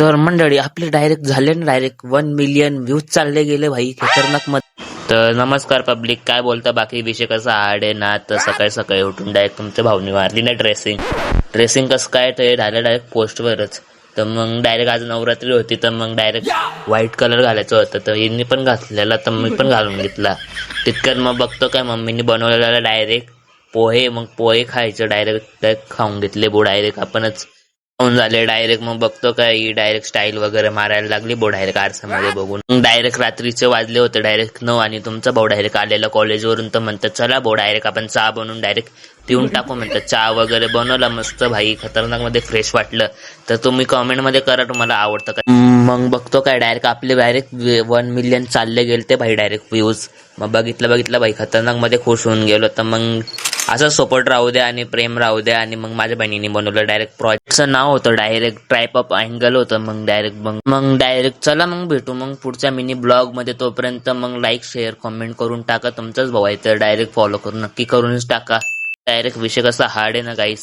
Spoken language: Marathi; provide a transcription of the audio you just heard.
तर मंडळी आपले डायरेक्ट झाले ना, डायरेक्ट 1 मिलियन व्ह्यूज चालले गेले भाई खतरनाक मध्ये. तर नमस्कार पब्लिक, काय बोलता बाकी विषय कसा हार्ड आहे ना. तर सकाळी सकाळी उठून डायरेक्ट तुमच्या भावनी मारली ना ड्रेसिंग कसं काय ते झालं डायरेक्ट पोस्टवरच. तर मग डायरेक्ट आज नवरात्री होती तर मग डायरेक्ट व्हाईट कलर घालायचं होतं, तर यांनी पण घातलेला तर मी पण घालून घेतला. तितक्यात मग बघतो काय मम्मीने बनवलेला डायरेक्ट पोहे, मग पोहे खायचं डायरेक्ट खाऊन घेतले बो डायरेक्ट आपणच खाऊन झाले डायरेक्ट. मग बघतो काय डायरेक्ट स्टाईल वगैरे मारायला लागली बो डायरेक्ट आरसामध्ये बघून. डायरेक्ट रात्रीचे वाजले होते डायरेक्ट 9 आणि तुमचा भाऊ डायरेक्ट आलेला कॉलेजवरून. तर म्हणतात चला भाऊ डायरेक्ट आपण चहा बनवून डायरेक्ट पिऊन टाकू म्हणतात. चहा वगैरे बनवला मस्त भाई खतरनाक मध्ये फ्रेश वाटलं. तर तुम्ही कमेंट मध्ये करा तुम्हाला आवडतं का. मग बघतो काय डायरेक्ट आपले डायरेक्ट 1 मिलियन चालले गेले ते भाई डायरेक्ट व्ह्यूज. मग बघितलं भाई खतरनाक मध्ये खुश होऊन गेलो. तर मग असं सपोर्ट राहू द्या आणि प्रेम राहू द्या. आणि मग माझ्या बहिणीने बनवलं डायरेक्ट प्रोजेक्टचं नाव होतं डायरेक्ट ट्राइप अप अँगल होतं. मग डायरेक्ट चला मग भेटू मग पुढच्या मिनी ब्लॉग मध्ये. तोपर्यंत मग लाईक शेअर कमेंट करून टाका. तुमचाच भाऊ आहे तर डायरेक्ट फॉलो करून नक्की करूनच टाका. डायरेक्ट विषय कसा हार्ड आहे ना गाईस.